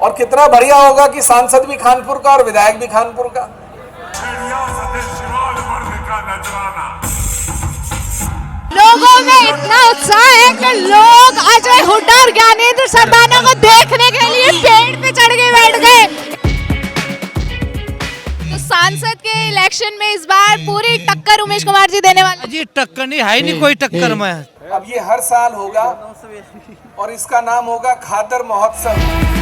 और कितना बढ़िया होगा कि सांसद भी खानपुर का और विधायक भी खानपुर का। लोगों में इतना उत्साह है कि लोग अजय हुड्डा और ज्ञानेंद्र सरदाना को देखने के लिए पेड़ पे चढ़ के बैठ गए। तो सांसद के इलेक्शन में इस बार पूरी टक्कर उमेश कुमार जी देने वाले। जी टक्कर नहीं है, नहीं कोई टक्कर में। अब ये हर साल होगा और इसका नाम होगा खादर महोत्सव।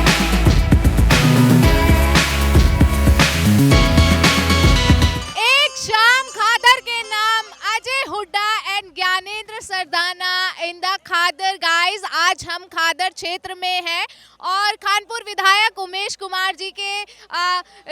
शाम खादर के नाम Ajay Hooda and Gyanendra Sardana in the Khadar guys. आज हम खादर क्षेत्र में हैं और खानपुर विधायक उमेश कुमार जी के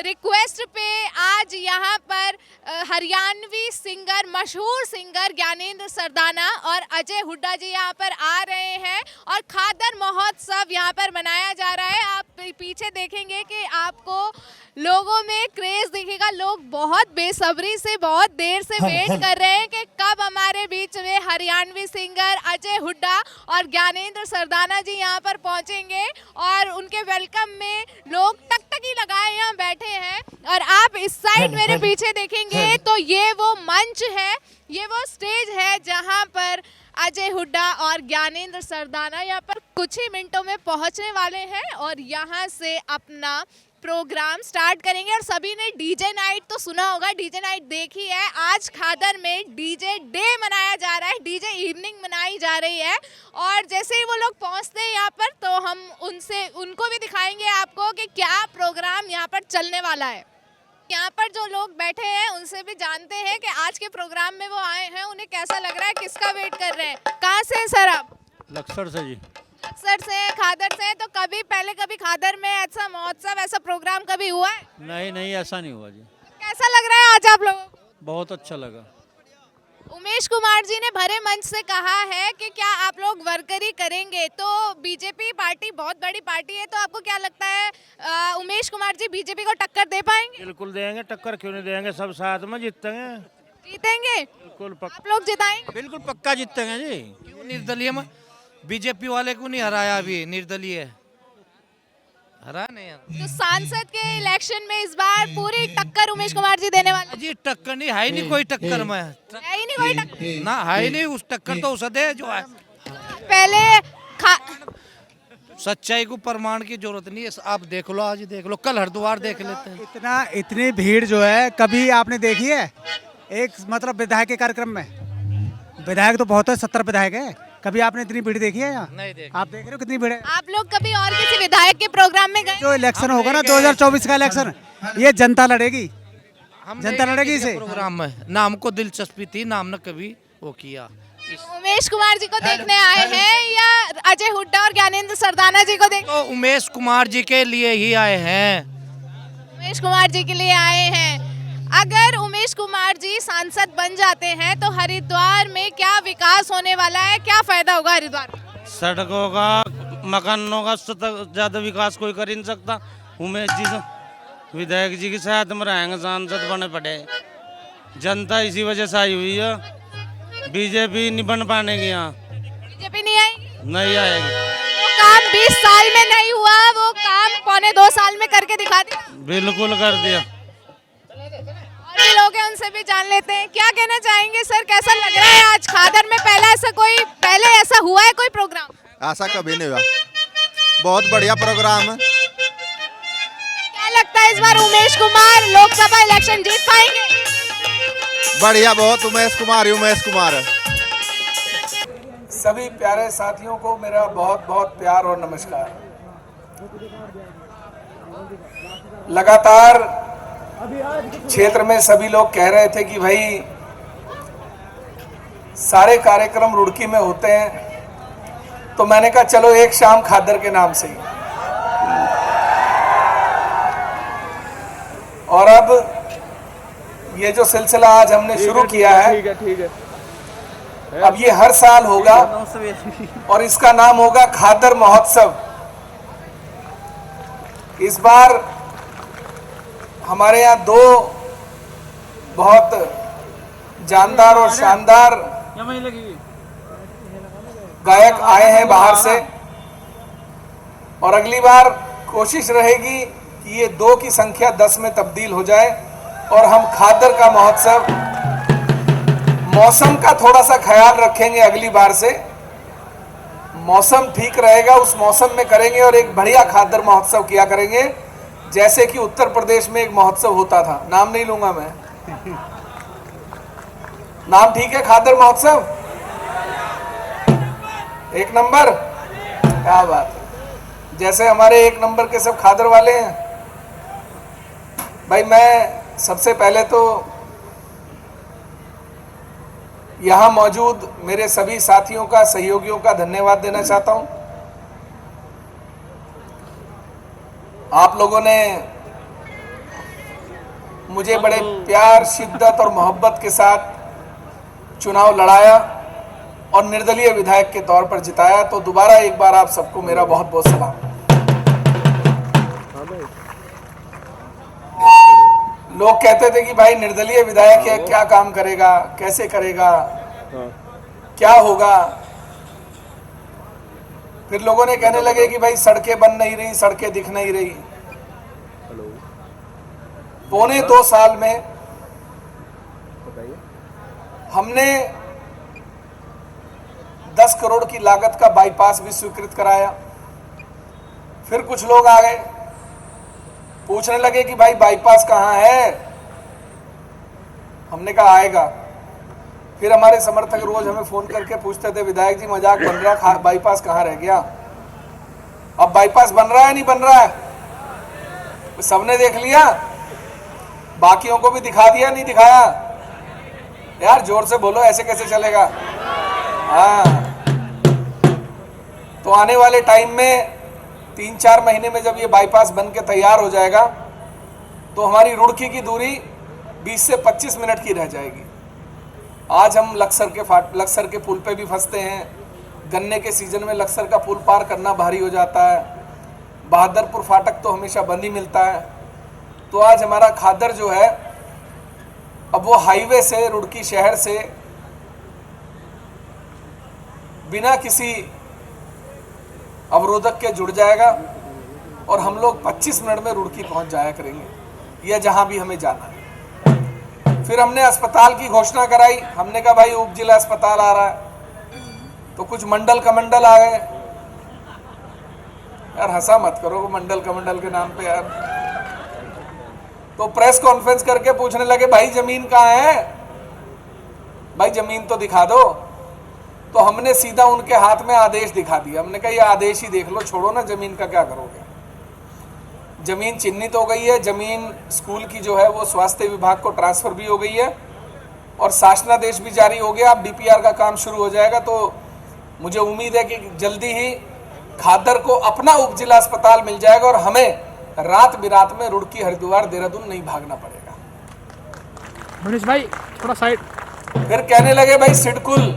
रिक्वेस्ट पे आज यहाँ पर हरियाणवी सिंगर, मशहूर सिंगर ज्ञानेंद्र सरदाना और अजय हुड्डा जी यहाँ पर आ रहे हैं और खादर महोत्सव यहाँ पर मनाया जा रहा है। आप पीछे देखेंगे कि आपको लोगों में क्रेज दिखेगा। लोग बहुत बेसब्री से, बहुत देर से वेट कर रहे हैं कि कब हमारे बीच में हरियाणवी सिंगर अजय हुड्डा और ज्ञानेंद्र सरदाना जी यहाँ पर पहुँचेंगे और उनके वेलकम में लोग टकटकी लगाए यहाँ बैठे हैं। और आप इस साइड मेरे पीछे देखेंगे तो ये वो मंच है, ये वो स्टेज है जहाँ पर अजय हुड्डा और ज्ञानेंद्र सरदाना यहाँ पर कुछ ही मिनटों में पहुँचने वाले हैं और यहाँ से अपना प्रोग्राम स्टार्ट करेंगे। और सभी ने डीजे नाइट तो सुना होगा, डीजे नाइट देखी है। आज खादर में डीजे डे मनाया जा रहा है, डीजे इवनिंग मनाई जा रही है। और जैसे ही वो लोग पहुंचते हैं यहाँ पर तो हम उनको भी दिखाएंगे आपको कि क्या प्रोग्राम यहाँ पर चलने वाला है। यहाँ पर जो लोग बैठे हैं उनसे भी जानते हैं कि आज के प्रोग्राम में वो आए हैं, उन्हें कैसा लग रहा है, किसका वेट कर रहे हैं। कहाँ से हैं सर आप? लक्सर से जी। लक्सर से, खादर से। तो कभी खादर में ऐसा महोत्सव, ऐसा प्रोग्राम कभी हुआ है? नहीं ऐसा नहीं हुआ जी। कैसा लग रहा है आज आप लोगों को? बहुत अच्छा लगा। उमेश कुमार जी ने भरे मंच से कहा है कि क्या आप लोग वर्करी करेंगे। तो बीजेपी पार्टी बहुत बड़ी पार्टी है, तो आपको क्या लगता है उमेश कुमार जी बीजेपी को टक्कर दे पाएंगे? बिल्कुल देंगे, टक्कर क्यों नहीं देंगे, सब साथ में जीतेंगे। जीतेंगे? बिल्कुल आप लोग जिताएंगे? बिल्कुल पक्का जीतेंगे जी। क्यों निर्दलीय में बीजेपी वाले को नहीं हराया, अभी निर्दलीय हरा नहीं। तो सांसद के इलेक्शन में इस बार पूरी टक्कर उमेश कुमार जी देने वाले। जी टक्कर नहीं है, नहीं कोई टक्कर में। है ही नहीं कोई टक्कर ना है नहीं, उस टक्कर तो उसे दे जो है। पहले सच्चाई को प्रमाण की जरूरत नहीं है, आप देख लो, आज देख लो, कल हरिद्वार देख लेते हैं। इतनी भीड़ जो है कभी आपने देखी है? एक मतलब विधायक के कार्यक्रम में, विधायक तो बहुत है, 70 विधायक है, कभी आपने इतनी भीड़ देखी है यहाँ? नहीं देखी। आप देख रहे हो कितनी भीड़ है। आप लोग कभी और किसी विधायक के प्रोग्राम में गए? जो इलेक्शन होगा ना 2024 का इलेक्शन, ये जनता लड़ेगी, जनता लड़ेगी इसे। प्रोग्राम में ना हमको दिलचस्पी थी, ना हमने कभी वो किया। उमेश कुमार जी को देखने आए हैं या अजय हुड्डा और ज्ञानेंद्र सरदाना जी को देख? तो उमेश कुमार जी के लिए ही आए हैं। उमेश कुमार जी के लिए आए हैं। अगर उमेश कुमार जी सांसद बन जाते हैं तो हरिद्वार में क्या विकास होने वाला है, क्या फायदा होगा हरिद्वार? सड़कों का, मकानों का ज्यादा विकास कोई कर ही नहीं सकता। उमेश जी विधायक जी के साथ में रहेंगे, सांसद बने पड़े। जनता इसी वजह से आई हुई है, बीजेपी नहीं बन पाएगी यहाँ। बीजेपी नहीं आएगी? नहीं आएगी। वो काम 20 साल में नहीं हुआ, वो काम 1.25 साल में करके दिखा दिया। बिल्कुल कर दिया। और भी लोग हैं, उनसे भी जान लेते हैं। क्या कहना चाहेंगे सर, कैसा लग रहा है आज खादर में? पहले ऐसा हुआ है कोई प्रोग्राम? ऐसा कभी नहीं हुआ, बहुत बढ़िया प्रोग्राम है। क्या लगता है इस बार उमेश कुमार लोकसभा इलेक्शन जीत पाएंगे? बढ़िया, बहुत उमेश कुमार है। सभी प्यारे साथियों को मेरा बहुत बहुत प्यार और नमस्कार। लगातार क्षेत्र में सभी लोग कह रहे थे कि भाई सारे कार्यक्रम रुड़की में होते हैं, तो मैंने कहा चलो एक शाम खादर के नाम से ही। और अब ये जो सिलसिला आज हमने शुरू किया है, अब ये हर साल होगा और इसका नाम होगा खादर महोत्सव। इस बार हमारे यहाँ दो बहुत जानदार और शानदार गायक आए हैं बाहर से, और अगली बार कोशिश रहेगी कि ये 2 की संख्या 10 में तब्दील हो जाए और हम खादर का महोत्सव, मौसम का थोड़ा सा ख्याल रखेंगे अगली बार से, मौसम ठीक रहेगा उस मौसम में करेंगे और एक बढ़िया खादर महोत्सव किया करेंगे, जैसे कि उत्तर प्रदेश में एक महोत्सव होता था, नाम नहीं लूंगा मैं, नाम ठीक है, खादर महोत्सव, एक नंबर, क्या बात है, जैसे हमारे एक नंबर के सब खादर वाले हैं। भाई मैं सबसे पहले तो यहाँ मौजूद मेरे सभी साथियों का, सहयोगियों का धन्यवाद देना चाहता हूँ। आप लोगों ने मुझे बड़े प्यार, शिद्दत और मोहब्बत के साथ चुनाव लड़ाया और निर्दलीय विधायक के तौर पर जिताया, तो दोबारा एक बार आप सबको मेरा बहुत बहुत सलाम। लोग कहते थे कि भाई निर्दलीय विधायक है, क्या काम करेगा, कैसे करेगा, क्या होगा। फिर लोगों ने कहने लगे कि भाई सड़कें बन नहीं रही, सड़कें दिख नहीं रही। पौने 2 साल में हमने 10 करोड़ की लागत का बाईपास भी स्वीकृत कराया। फिर कुछ लोग आ गए, पूछने लगे कि भाई बाईपास कहाँ है। हमने कहा आएगा। फिर हमारे समर्थक रोज हमें फोन करके पूछते थे, विधायक जी मजाक बन रहा, बाईपास कहाँ रह गया। अब बाईपास बन रहा है नहीं बन रहा है, सबने देख लिया, बाकियों को भी दिखा दिया नहीं दिखाया। यार जोर से बोलो, ऐसे कैसे चलेगा। हाँ, तो आने वाले टाइम में 3-4 महीने में जब ये बाईपास बन के तैयार हो जाएगा तो हमारी रुड़की की दूरी 20 से 25 मिनट की रह जाएगी। आज हम लक्सर के पुल पे भी फंसते हैं। गन्ने के सीजन में लक्सर का पुल पार करना भारी हो जाता है। बहादुरपुर फाटक तो हमेशा बंद ही मिलता है। तो आज हमारा खादर जो है, अब वो हाईवे से, रुड़की शहर से बिना किसी अवरोधक के जुड़ जाएगा और हम लोग 25 मिनट में रुड़की पहुंच जाया करेंगे, या जहां भी हमें जाना है। फिर हमने अस्पताल की घोषणा कराई। हमने कहा भाई उप जिला अस्पताल आ रहा है, तो कुछ मंडल कमंडल आ गए। यार हंसा मत करो मंडल कमंडल के नाम पे यार। तो प्रेस कॉन्फ्रेंस करके पूछने लगे भाई जमीन कहाँ है, भाई जमीन तो दिखा दो। तो हमने सीधा उनके हाथ में आदेश दिखा दिया। हमने कहा ये आदेश ही देख लो, छोड़ो ना, जमीन का क्या करोगे। जमीन चिन्हित हो गई है। जमीन स्कूल की जो है वो स्वास्थ्य विभाग को ट्रांसफर भी हो गई है और शासनादेश भी जारी हो गया। अब डीपीआर का काम शुरू हो जाएगा। तो मुझे उम्मीद है कि जल्दी ही खादर को अपना उप जिला अस्पताल मिल जाएगा और हमें रात बिरात में रुड़की, हरिद्वार, देहरादून नहीं भागना पड़ेगा। मनीष भाई थोड़ा साइड। फिर कहने लगे भाई सिडकुल।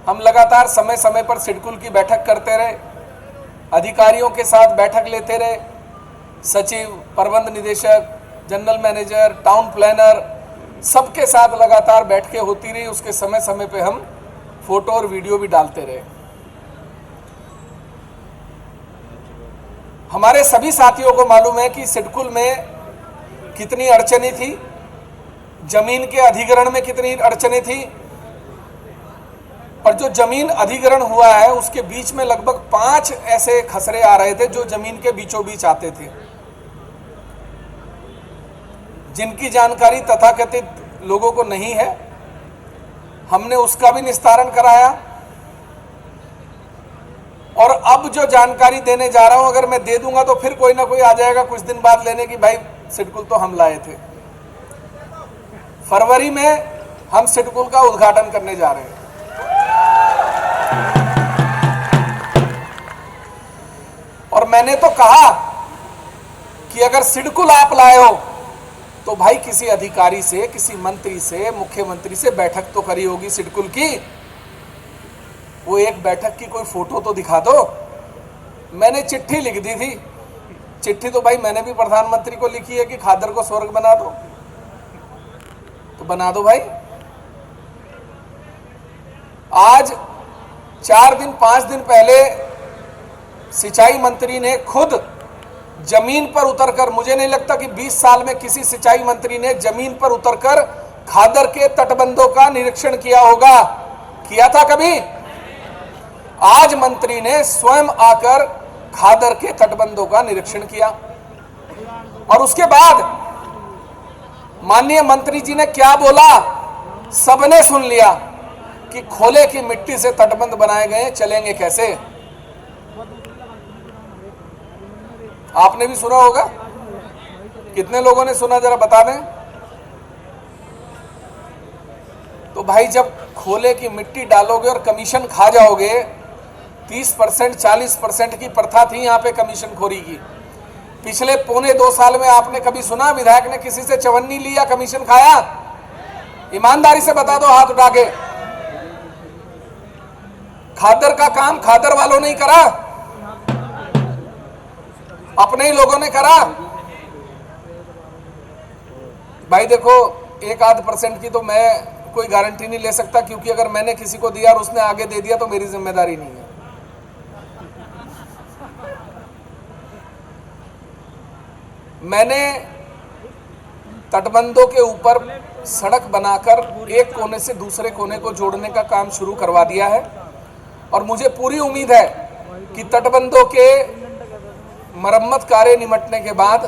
हम लगातार समय समय पर सिडकुल की बैठक करते रहे, अधिकारियों के साथ बैठक लेते रहे। सचिव, प्रबंध निदेशक, जनरल मैनेजर, टाउन प्लानर, सबके साथ लगातार बैठकें होती रही। उसके समय समय पे हम फोटो और वीडियो भी डालते रहे। हमारे सभी साथियों को मालूम है कि सिडकुल में कितनी अड़चने थी, जमीन के अधिग्रहण में कितनी अड़चने थी। और जो जमीन अधिग्रहण हुआ है उसके बीच में लगभग 5 ऐसे खसरे आ रहे थे जो जमीन के बीचों बीच आते थे, जिनकी जानकारी तथाकथित लोगों को नहीं है। हमने उसका भी निस्तारण कराया और अब जो जानकारी देने जा रहा हूं, अगर मैं दे दूंगा तो फिर कोई ना कोई आ जाएगा कुछ दिन बाद लेने की, भाई सिडकुल तो हम लाए थे। फरवरी में हम सिडकुल का उद्घाटन करने जा रहे हैं। और मैंने तो कहा कि अगर सिडकुल आप लाए हो तो भाई किसी अधिकारी से, किसी मंत्री से, मुख्यमंत्री से बैठक तो करी होगी सिडकुल की। वो एक बैठक की कोई फोटो तो दिखा दो। मैंने चिट्ठी लिख दी थी। चिट्ठी तो भाई मैंने भी प्रधानमंत्री को लिखी है कि खादर को स्वर्ग बना दो, तो बना दो भाई। आज 4 दिन 5 दिन पहले सिंचाई मंत्री ने खुद जमीन पर उतरकर, मुझे नहीं लगता कि 20 साल में किसी सिंचाई मंत्री ने जमीन पर उतरकर खादर के तटबंधों का निरीक्षण किया होगा। किया था कभी? आज मंत्री ने स्वयं आकर खादर के तटबंधों का निरीक्षण किया और उसके बाद माननीय मंत्री जी ने क्या बोला सबने सुन लिया कि खोले की मिट्टी से तटबंध बनाए गए, चलेंगे कैसे? आपने भी सुना होगा। कितने लोगों ने सुना, जरा बता दें। तो भाई जब खोले की मिट्टी डालोगे और कमीशन खा जाओगे, 30% 40% की प्रथा थी यहाँ पे कमीशन खोरी की। पिछले 1.25 साल में आपने कभी सुना विधायक ने किसी से चवन्नी लिया, कमीशन खाया? ईमानदारी से बता दो हाथ उठा के। खादर का काम खादर वालों ने ही करा, अपने ही लोगों ने करा। भाई देखो 1-8% की तो मैं कोई गारंटी नहीं ले सकता, क्योंकि अगर मैंने किसी को दिया और उसने आगे दे दिया तो मेरी जिम्मेदारी नहीं है। मैंने तटबंधों के ऊपर सड़क बनाकर एक कोने से दूसरे कोने को जोड़ने का काम शुरू करवा दिया है और मुझे पूरी उम्मीद है कि तटबंधों के मरम्मत कार्य निपटने के बाद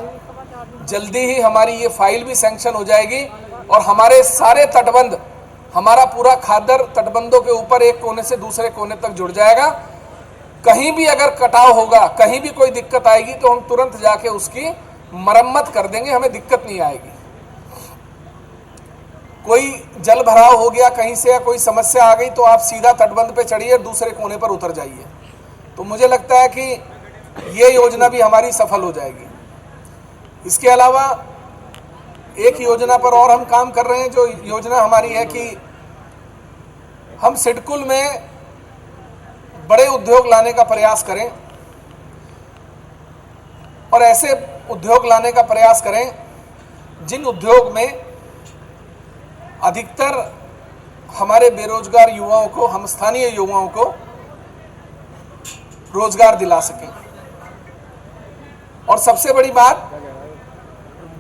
जल्दी ही हमारी ये फाइल भी सैंक्शन हो जाएगी और हमारे सारे तटबंध, हमारा पूरा खादर तटबंधों के ऊपर एक कोने से दूसरे कोने तक जुड़ जाएगा। कहीं भी अगर कटाव होगा, कहीं भी कोई दिक्कत आएगी तो हम तुरंत जाके उसकी मरम्मत कर देंगे, हमें दिक्कत नहीं आएगी। कोई जल भराव हो गया कहीं से या कोई समस्या आ गई तो आप सीधा तटबंध पे चढ़िए, दूसरे कोने पर उतर जाइए। तो मुझे लगता है कि ये योजना भी हमारी सफल हो जाएगी। इसके अलावा एक योजना पर और हम काम कर रहे हैं, जो योजना हमारी है कि हम सिडकुल में बड़े उद्योग लाने का प्रयास करें और ऐसे उद्योग लाने का प्रयास करें जिन उद्योग में अधिकतर हमारे बेरोजगार युवाओं को, हम स्थानीय युवाओं को रोजगार दिला सकें। और सबसे बड़ी बात,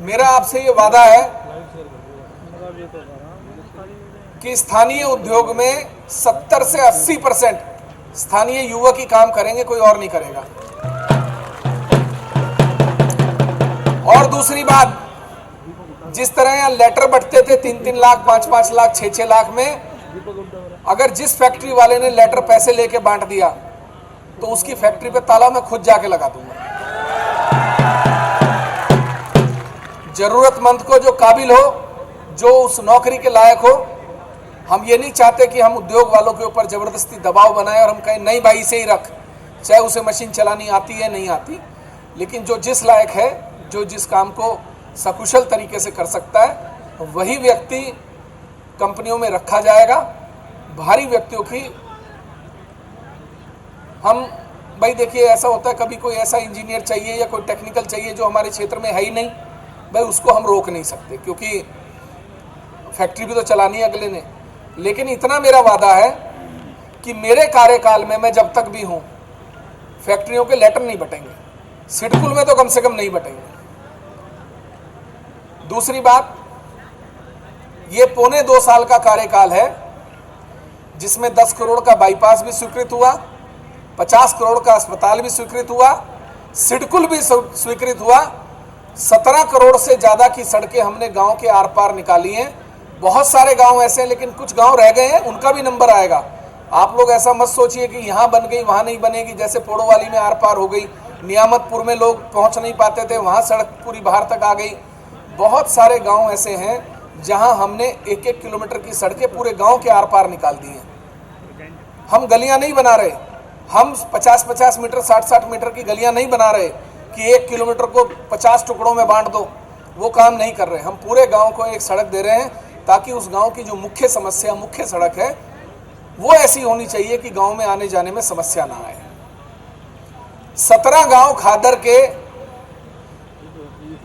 मेरा आपसे ये वादा है कि स्थानीय उद्योग में 70 से 80% स्थानीय युवक ही काम करेंगे, कोई और नहीं करेगा। और दूसरी बात, जिस तरह यहाँ लेटर बंटते थे 3-3 लाख, 5-5 लाख, 6-6 लाख में, अगर जिस फैक्ट्री वाले ने लेटर पैसे लेके बांट दिया तो उसकी फैक्ट्री पे ताला मैं खुद जाके लगा दूंगा। जरूरतमंद को जो काबिल हो, जो उस नौकरी के लायक हो, हम ये नहीं चाहते कि हम उद्योग वालों के ऊपर जबरदस्ती दबाव बनाएं और हम कहें नहीं भाई इसे ही रख, चाहे उसे मशीन चलानी आती है नहीं आती, लेकिन जो जिस लायक है, जो जिस काम को सकुशल तरीके से कर सकता है, वही व्यक्ति कंपनियों में रखा जाएगा। भारी व्यक्तियों की हम, भाई देखिए ऐसा होता है कभी कोई ऐसा इंजीनियर चाहिए या कोई टेक्निकल चाहिए जो हमारे क्षेत्र में है ही नहीं, भाई उसको हम रोक नहीं सकते क्योंकि फैक्ट्री भी तो चलानी है अगले ने। लेकिन इतना मेरा वादा है कि मेरे कार्यकाल में, मैं जब तक भी हूं, फैक्ट्रियों के लेटर नहीं बटेंगे, सिडकुल में तो कम से कम नहीं बटेंगे। दूसरी बात, ये 1.25 साल का कार्यकाल है जिसमें 10 करोड़ का बाईपास भी स्वीकृत हुआ, 50 करोड़ का अस्पताल भी स्वीकृत हुआ, सिडकुल भी स्वीकृत हुआ, 17 करोड़ से ज़्यादा की सड़कें हमने गांव के आर पार निकाली हैं। बहुत सारे गांव ऐसे हैं, लेकिन कुछ गांव रह गए हैं, उनका भी नंबर आएगा। आप लोग ऐसा मत सोचिए कि यहाँ बन गई वहाँ नहीं बनेगी, जैसे पोड़ोवाली में आर पार हो गई, नियामतपुर में लोग पहुँच नहीं पाते थे, वहाँ सड़क पूरी बाहर तक आ गई। बहुत सारे गाँव ऐसे हैं जहाँ हमने 1-1 किलोमीटर की सड़कें पूरे गाँव के आर पार निकाल दी हैं। हम गलियाँ नहीं बना रहे, हम 50-50 मीटर, 60-60 मीटर की गलियाँ नहीं बना रहे कि 1 किलोमीटर को 50 टुकड़ों में बांट दो, वो काम नहीं कर रहे। हम पूरे गांव को एक सड़क दे रहे हैं ताकि उस गांव की जो मुख्य समस्या, मुख्य सड़क है, वो ऐसी होनी चाहिए कि गांव में आने जाने में समस्या ना आए। 17 गांव खादर के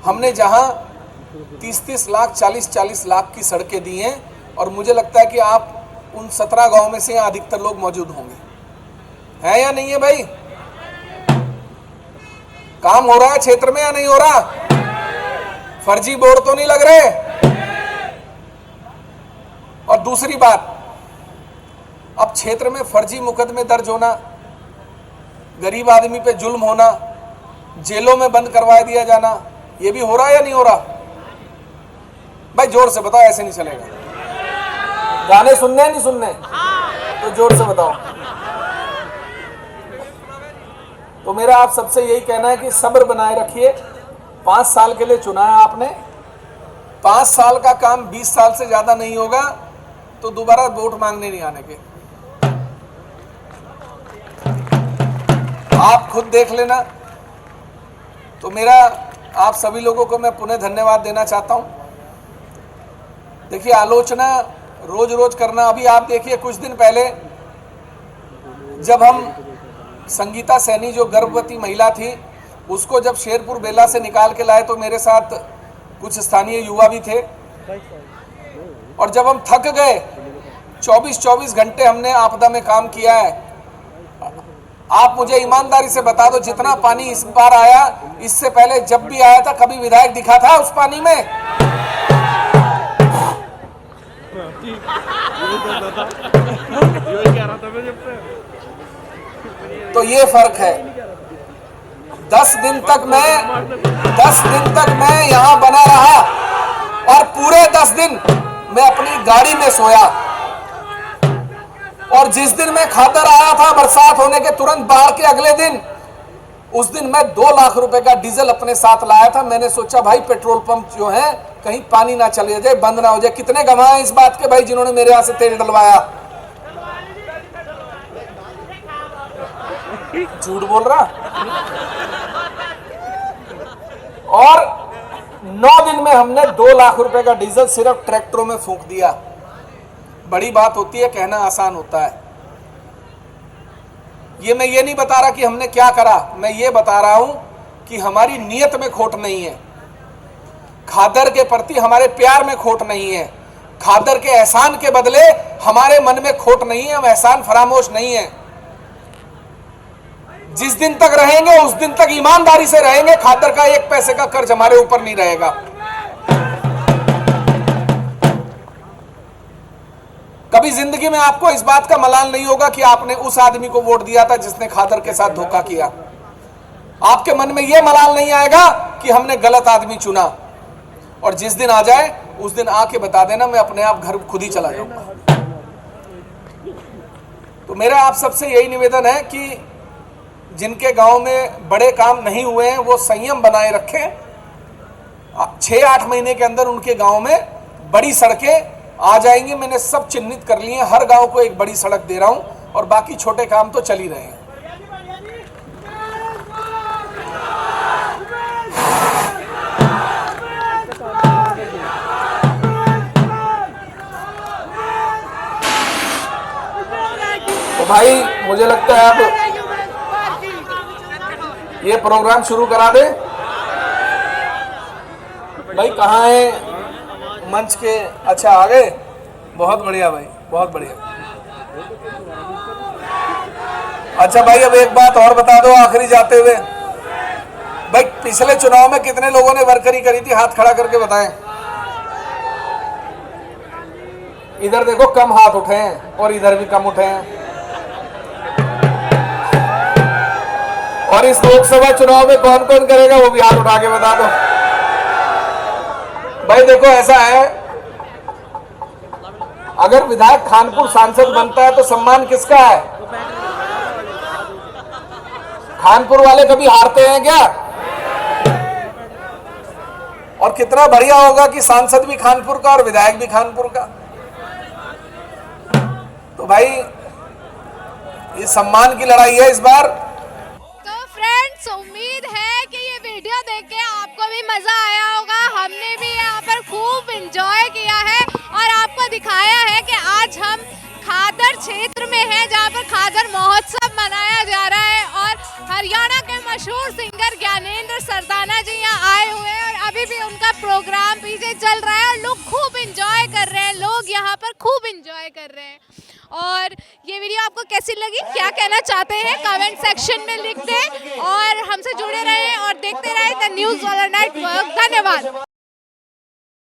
हमने जहां 30-30 लाख, 40-40 लाख की सड़कें दी हैं और मुझे लगता है कि आप उन 17 गांव में से अधिकतर लोग मौजूद होंगे, है या नहीं है भाई? काम हो रहा है क्षेत्र में या नहीं हो रहा? फर्जी बोर्ड तो नहीं लग रहे? और दूसरी बात, अब क्षेत्र में फर्जी मुकदमे दर्ज होना, गरीब आदमी पे जुल्म होना, जेलों में बंद करवा दिया जाना, ये भी हो रहा है या नहीं हो रहा? भाई जोर से बताओ, ऐसे नहीं चलेगा। गाने सुनने नहीं सुनने? तो जोर से बताओ। तो मेरा आप सबसे यही कहना है कि सब्र बनाए रखिए। 5 साल के लिए चुना है आपने, 5 साल का काम 20 साल से ज्यादा नहीं होगा तो दोबारा वोट मांगने नहीं आने के। आप खुद देख लेना। तो मेरा आप सभी लोगों को मैं पुनः धन्यवाद देना चाहता हूं। देखिए, आलोचना रोज रोज करना, अभी आप देखिए कुछ दिन पहले जब हम संगीता सैनी जो गर्भवती महिला थी उसको जब शेरपुर बेला से निकाल के लाए तो मेरे साथ कुछ स्थानीय युवा भी थे, और जब हम थक गए, 24-24 घंटे हमने आपदा में काम किया है। आप मुझे ईमानदारी से बता दो, जितना पानी इस बार आया, इससे पहले जब भी आया था कभी विधायक दिखा था उस पानी में? तो ये फर्क है। 10 दिन तक मैं यहां बना रहा और पूरे 10 दिन मैं अपनी गाड़ी में सोया। और जिस दिन मैं खादर आया था बरसात होने के तुरंत बाढ़ के अगले दिन, उस दिन मैं 2 लाख रुपए का डीजल अपने साथ लाया था। मैंने सोचा भाई पेट्रोल पंप जो है कहीं पानी ना चले जाए, बंद ना हो जाए। कितने गवाह इस बात के भाई जिन्होंने मेरे यहां से तेल डलवाया? झूठ बोल रहा। और 9 दिन में हमने 2 लाख रुपए का डीजल सिर्फ ट्रैक्टरों में फूंक दिया। बड़ी बात होती है, कहना आसान होता है। मैं ये नहीं बता रहा कि हमने क्या करा, मैं ये बता रहा हूं कि हमारी नीयत में खोट नहीं है, खादर के प्रति हमारे प्यार में खोट नहीं है, खादर के एहसान के बदले हमारे मन में खोट नहीं है, हम एहसान फरामोश नहीं है। जिस दिन तक रहेंगे उस दिन तक ईमानदारी से रहेंगे। खादर का 1 पैसे का कर्ज हमारे ऊपर नहीं रहेगा। कभी जिंदगी में आपको इस बात का मलाल नहीं होगा कि आपने उस आदमी को वोट दिया था जिसने खादर के साथ धोखा किया। आपके मन में यह मलाल नहीं आएगा कि हमने गलत आदमी चुना। और जिस दिन आ जाए उस दिन आके बता देना, मैं अपने आप घर खुद ही चला जाऊंगा। तो मेरा आप सबसे यही निवेदन है कि जिनके गांव में बड़े काम नहीं हुए हैं वो संयम बनाए रखें। 6-8 महीने के अंदर उनके गांव में बड़ी सड़कें आ जाएंगी। मैंने सब चिन्हित कर लिए हैं, हर गांव को एक बड़ी सड़क दे रहा हूं, और बाकी छोटे काम तो चल ही रहे हैं। तो भाई मुझे लगता है अब ये प्रोग्राम शुरू करा दे। भाई कहाँ है मंच के? अच्छा आ गए, बहुत बढ़िया भाई, बहुत बढ़िया। अच्छा भाई, अब एक बात और बता दो आखिरी जाते हुए। भाई पिछले चुनाव में कितने लोगों ने वर्करी करी थी? हाथ खड़ा करके बताएं। इधर देखो कम हाथ उठे हैं और इधर भी कम उठे हैं। और इस लोकसभा चुनाव में कौन कौन करेगा वो भी हाथ उठा के बता दो। भाई देखो ऐसा है, अगर विधायक खानपुर सांसद बनता है तो सम्मान किसका है? खानपुर वाले कभी हारते हैं क्या? और कितना बढ़िया होगा कि सांसद भी खानपुर का और विधायक भी खानपुर का। तो भाई ये सम्मान की लड़ाई है इस बार। तो फ्रेंड्स, उम्मीद है कि ये वीडियो देख के आपको भी मजा आया होगा। हमने भी यहाँ पर खूब एंजॉय किया है और आपको दिखाया है कि आज हम खादर क्षेत्र में हैं, जहाँ पर खादर महोत्सव मनाया जा रहा है। और हरियाणा के मशहूर सिंगर ज्ञानेंद्र सरदाना जी यहाँ आए हुए हैं और अभी भी उनका प्रोग्राम पीछे चल रहा है और लोग खूब एंजॉय कर रहे हैं। लोग यहाँ पर खूब एंजॉय कर रहे हैं। और ये वीडियो आपको कैसी लगी, क्या कहना चाहते हैं, कमेंट सेक्शन में लिख दें और हमसे जुड़े रहें और द न्यूज़ वाला नेटवर्क। धन्यवाद।